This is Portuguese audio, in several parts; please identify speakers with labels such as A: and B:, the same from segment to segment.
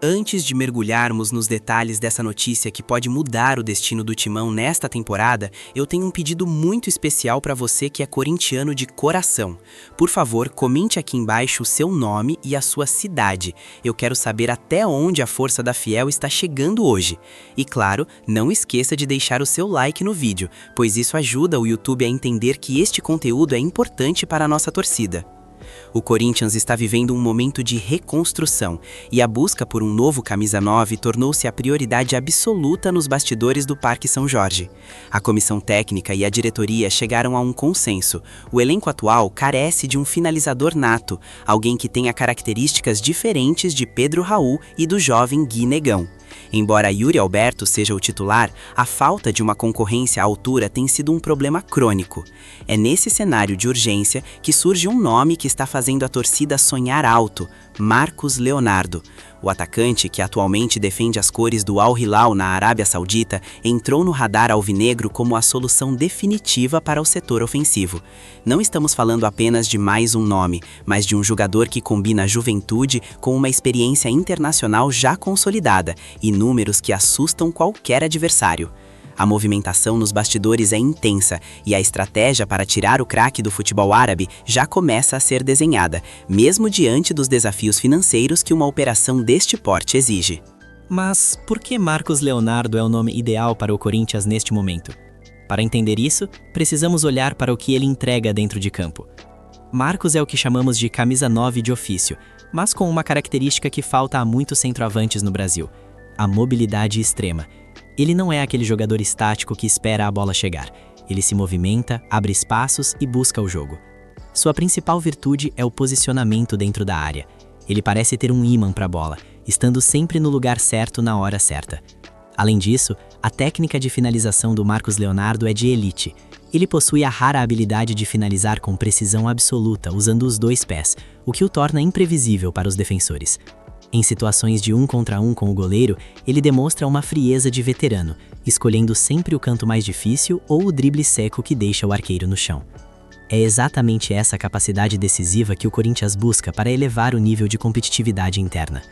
A: Antes de mergulharmos nos detalhes dessa notícia que pode mudar o destino do Timão nesta temporada, eu tenho um pedido muito especial para você que é corintiano de coração. Por favor, comente aqui embaixo o seu nome e a sua cidade. Eu quero saber até onde a força da Fiel está chegando hoje. E claro, não esqueça de deixar o seu like no vídeo, pois isso ajuda o YouTube a entender que este conteúdo é importante para a nossa torcida. O Corinthians está vivendo um momento de reconstrução e a busca por um novo camisa 9 tornou-se a prioridade absoluta nos bastidores do Parque São Jorge. A comissão técnica e a diretoria chegaram a um consenso. O elenco atual carece de um finalizador nato, alguém que tenha características diferentes de Pedro Raul e do jovem Gui Negão. Embora Yuri Alberto seja o titular, a falta de uma concorrência à altura tem sido um problema crônico. É nesse cenário de urgência que surge um nome que está fazendo a torcida sonhar alto: Marcos Leonardo. O atacante, que atualmente defende as cores do Al Hilal na Arábia Saudita, entrou no radar alvinegro como a solução definitiva para o setor ofensivo. Não estamos falando apenas de mais um nome, mas de um jogador que combina juventude com uma experiência internacional já consolidada e números que assustam qualquer adversário. A movimentação nos bastidores é intensa e a estratégia para tirar o craque do futebol árabe já começa a ser desenhada, mesmo diante dos desafios financeiros que uma operação deste porte exige.
B: Mas por que Marcos Leonardo é o nome ideal para o Corinthians neste momento? Para entender isso, precisamos olhar para o que ele entrega dentro de campo. Marcos é o que chamamos de camisa 9 de ofício, mas com uma característica que falta a muitos centroavantes no Brasil: a mobilidade extrema. Ele não é aquele jogador estático que espera a bola chegar. Ele se movimenta, abre espaços e busca o jogo. Sua principal virtude é o posicionamento dentro da área. Ele parece ter um ímã para a bola, estando sempre no lugar certo na hora certa. Além disso, a técnica de finalização do Marcos Leonardo é de elite. Ele possui a rara habilidade de finalizar com precisão absoluta usando os dois pés, o que o torna imprevisível para os defensores. Em situações de 1 contra 1 com o goleiro, ele demonstra uma frieza de veterano, escolhendo sempre o canto mais difícil ou o drible seco que deixa o arqueiro no chão. É exatamente essa capacidade decisiva que o Corinthians busca para elevar o nível de competitividade interna.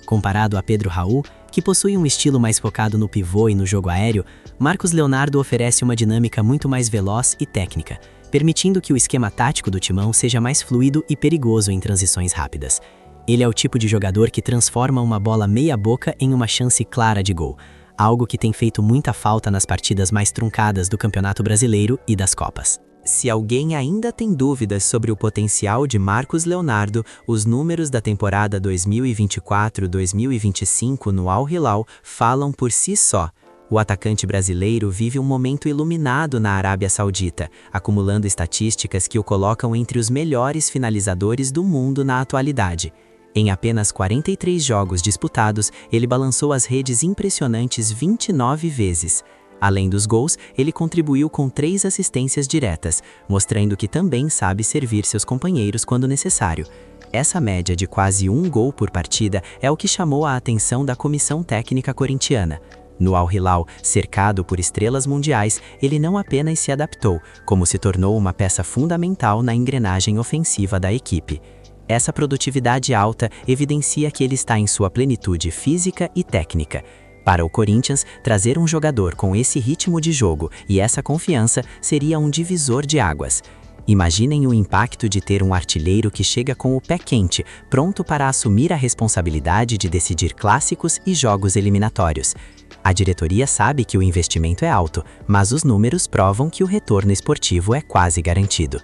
B: Comparado a Pedro Raul, que possui um estilo mais focado no pivô e no jogo aéreo, Marcos Leonardo oferece uma dinâmica muito mais veloz e técnica, permitindo que o esquema tático do Timão seja mais fluido e perigoso em transições rápidas. Ele é o tipo de jogador que transforma uma bola meia-boca em uma chance clara de gol, algo que tem feito muita falta nas partidas mais truncadas do Campeonato Brasileiro e das Copas.
C: Se alguém ainda tem dúvidas sobre o potencial de Marcos Leonardo, os números da temporada 2024-2025 no Al Hilal falam por si só. O atacante brasileiro vive um momento iluminado na Arábia Saudita, acumulando estatísticas que o colocam entre os melhores finalizadores do mundo na atualidade. Em apenas 43 jogos disputados, ele balançou as redes impressionantes 29 vezes. Além dos gols, ele contribuiu com 3 assistências diretas, mostrando que também sabe servir seus companheiros quando necessário. Essa média de quase 1 gol por partida é o que chamou a atenção da comissão técnica corintiana. No Al Hilal, cercado por estrelas mundiais, ele não apenas se adaptou, como se tornou uma peça fundamental na engrenagem ofensiva da equipe. Essa produtividade alta evidencia que ele está em sua plenitude física e técnica. Para o Corinthians, trazer um jogador com esse ritmo de jogo e essa confiança seria um divisor de águas. Imaginem o impacto de ter um artilheiro que chega com o pé quente, pronto para assumir a responsabilidade de decidir clássicos e jogos eliminatórios. A diretoria sabe que o investimento é alto, mas os números provam que o retorno esportivo é quase garantido.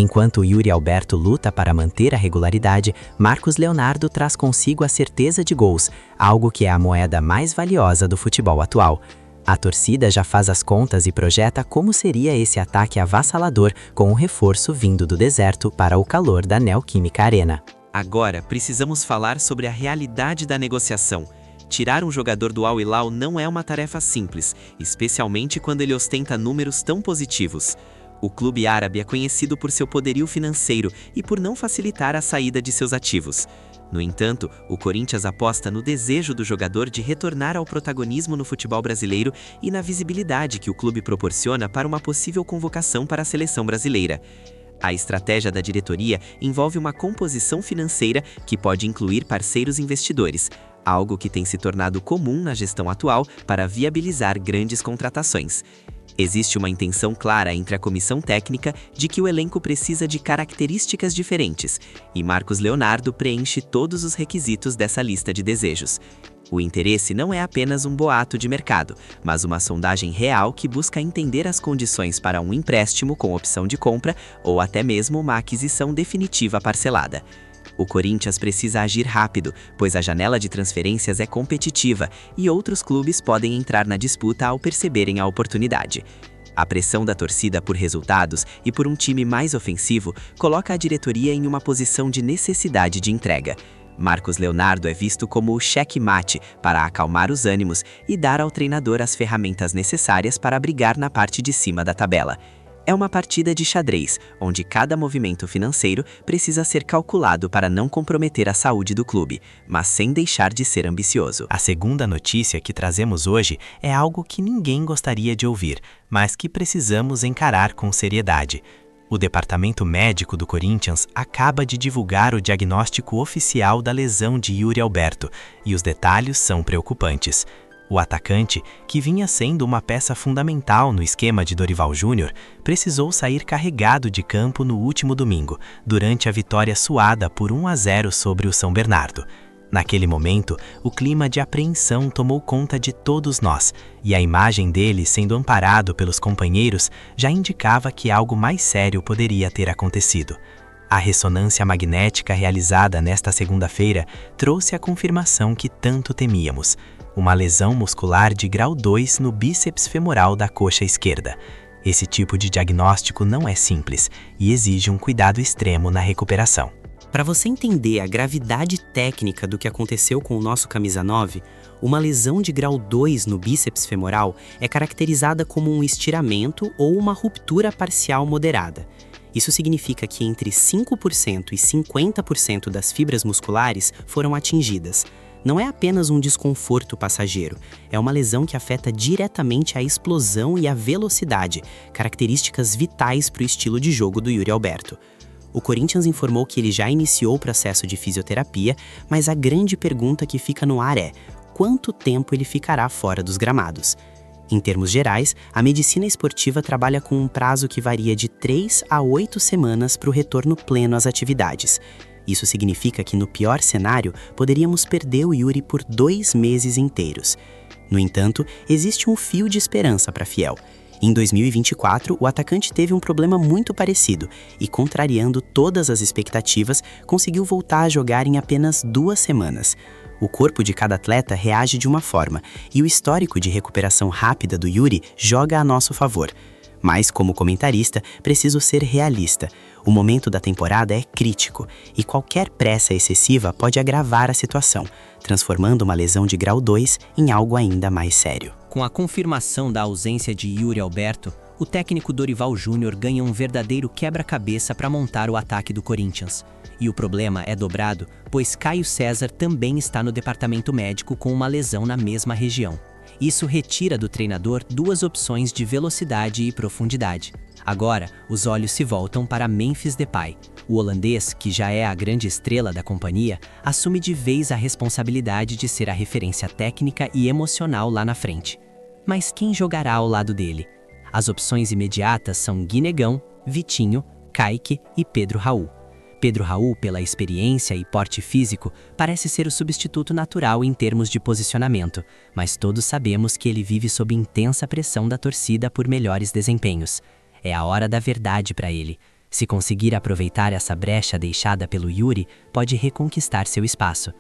C: Enquanto Yuri Alberto luta para manter a regularidade, Marcos Leonardo traz consigo a certeza de gols, algo que é a moeda mais valiosa do futebol atual. A torcida já faz as contas e projeta como seria esse ataque avassalador com o reforço vindo do deserto para o calor da Neoquímica Arena.
D: Agora, precisamos falar sobre a realidade da negociação. Tirar um jogador do Al Hilal não é uma tarefa simples, especialmente quando ele ostenta números tão positivos. O clube árabe é conhecido por seu poderio financeiro e por não facilitar a saída de seus ativos. No entanto, o Corinthians aposta no desejo do jogador de retornar ao protagonismo no futebol brasileiro e na visibilidade que o clube proporciona para uma possível convocação para a seleção brasileira. A estratégia da diretoria envolve uma composição financeira que pode incluir parceiros investidores, algo que tem se tornado comum na gestão atual para viabilizar grandes contratações. Existe uma intenção clara entre a comissão técnica de que o elenco precisa de características diferentes, e Marcos Leonardo preenche todos os requisitos dessa lista de desejos. O interesse não é apenas um boato de mercado, mas uma sondagem real que busca entender as condições para um empréstimo com opção de compra ou até mesmo uma aquisição definitiva parcelada. O Corinthians precisa agir rápido, pois a janela de transferências é competitiva e outros clubes podem entrar na disputa ao perceberem a oportunidade. A pressão da torcida por resultados e por um time mais ofensivo coloca a diretoria em uma posição de necessidade de entrega. Marcos Leonardo é visto como o cheque-mate para acalmar os ânimos e dar ao treinador as ferramentas necessárias para brigar na parte de cima da tabela. É uma partida de xadrez, onde cada movimento financeiro precisa ser calculado para não comprometer a saúde do clube, mas sem deixar de ser ambicioso.
C: A segunda notícia que trazemos hoje é algo que ninguém gostaria de ouvir, mas que precisamos encarar com seriedade. O departamento médico do Corinthians acaba de divulgar o diagnóstico oficial da lesão de Yuri Alberto, e os detalhes são preocupantes. O atacante, que vinha sendo uma peça fundamental no esquema de Dorival Júnior, precisou sair carregado de campo no último domingo, durante a vitória suada por 1-0 sobre o São Bernardo. Naquele momento, o clima de apreensão tomou conta de todos nós, e a imagem dele sendo amparado pelos companheiros já indicava que algo mais sério poderia ter acontecido. A ressonância magnética realizada nesta segunda-feira trouxe a confirmação que tanto temíamos: uma lesão muscular de grau 2 no bíceps femoral da coxa esquerda. Esse tipo de diagnóstico não é simples e exige um cuidado extremo na recuperação.
A: Para você entender a gravidade técnica do que aconteceu com o nosso camisa 9, uma lesão de grau 2 no bíceps femoral é caracterizada como um estiramento ou uma ruptura parcial moderada. Isso significa que entre 5% e 50% das fibras musculares foram atingidas. Não é apenas um desconforto passageiro, é uma lesão que afeta diretamente a explosão e a velocidade, características vitais para o estilo de jogo do Yuri Alberto. O Corinthians informou que ele já iniciou o processo de fisioterapia, mas a grande pergunta que fica no ar é: quanto tempo ele ficará fora dos gramados? Em termos gerais, a medicina esportiva trabalha com um prazo que varia de 3 a 8 semanas para o retorno pleno às atividades. Isso significa que, no pior cenário, poderíamos perder o Yuri por 2 meses inteiros. No entanto, existe um fio de esperança para Fiel. Em 2024, o atacante teve um problema muito parecido e, contrariando todas as expectativas, conseguiu voltar a jogar em apenas 2 semanas. O corpo de cada atleta reage de uma forma, e o histórico de recuperação rápida do Yuri joga a nosso favor. Mas, como comentarista, preciso ser realista. O momento da temporada é crítico, e qualquer pressa excessiva pode agravar a situação, transformando uma lesão de grau 2 em algo ainda mais sério.
B: Com a confirmação da ausência de Yuri Alberto, o técnico Dorival Júnior ganha um verdadeiro quebra-cabeça para montar o ataque do Corinthians. E o problema é dobrado, pois Caio César também está no departamento médico com uma lesão na mesma região. Isso retira do treinador 2 opções de velocidade e profundidade. Agora, os olhos se voltam para Memphis Depay. O holandês, que já é a grande estrela da companhia, assume de vez a responsabilidade de ser a referência técnica e emocional lá na frente. Mas quem jogará ao lado dele? As opções imediatas são Guinegão, Vitinho, Kaique e Pedro Raul. Pedro Raul, pela experiência e porte físico, parece ser o substituto natural em termos de posicionamento, mas todos sabemos que ele vive sob intensa pressão da torcida por melhores desempenhos. É a hora da verdade para ele. Se conseguir aproveitar essa brecha deixada pelo Yuri, pode reconquistar seu espaço.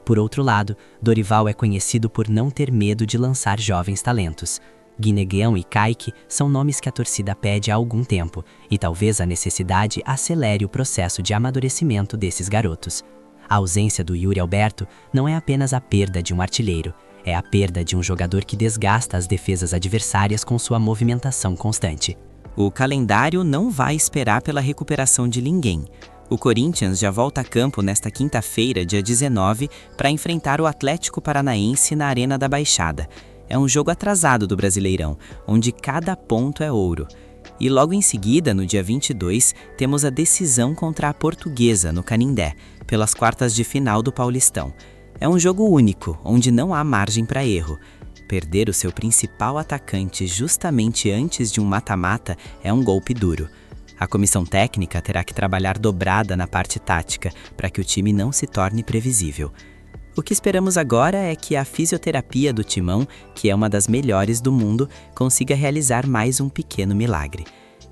B: Por outro lado, Dorival é conhecido por não ter medo de lançar jovens talentos. Guinegão e Kaique são nomes que a torcida pede há algum tempo, e talvez a necessidade acelere o processo de amadurecimento desses garotos. A ausência do Yuri Alberto não é apenas a perda de um artilheiro, é a perda de um jogador que desgasta as defesas adversárias com sua movimentação constante.
A: O calendário não vai esperar pela recuperação de ninguém. O Corinthians já volta a campo nesta quinta-feira, dia 19, para enfrentar o Atlético Paranaense na Arena da Baixada. É um jogo atrasado do Brasileirão, onde cada ponto é ouro. E logo em seguida, no dia 22, temos a decisão contra a Portuguesa, no Canindé, pelas quartas de final do Paulistão. É um jogo único, onde não há margem para erro. Perder o seu principal atacante justamente antes de um mata-mata é um golpe duro. A comissão técnica terá que trabalhar dobrada na parte tática para que o time não se torne previsível. O que esperamos agora é que a fisioterapia do Timão, que é uma das melhores do mundo, consiga realizar mais um pequeno milagre.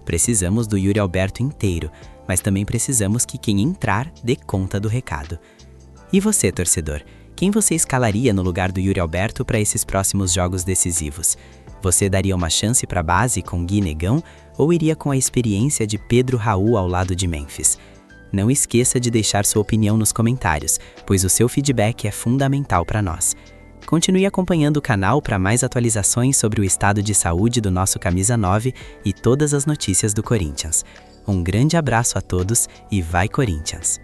A: Precisamos do Yuri Alberto inteiro, mas também precisamos que quem entrar dê conta do recado. E você, torcedor? Quem você escalaria no lugar do Yuri Alberto para esses próximos jogos decisivos? Você daria uma chance para a base com Gui Negão ou iria com a experiência de Pedro Raul ao lado de Memphis? Não esqueça de deixar sua opinião nos comentários, pois o seu feedback é fundamental para nós. Continue acompanhando o canal para mais atualizações sobre o estado de saúde do nosso Camisa 9 e todas as notícias do Corinthians. Um grande abraço a todos e vai Corinthians!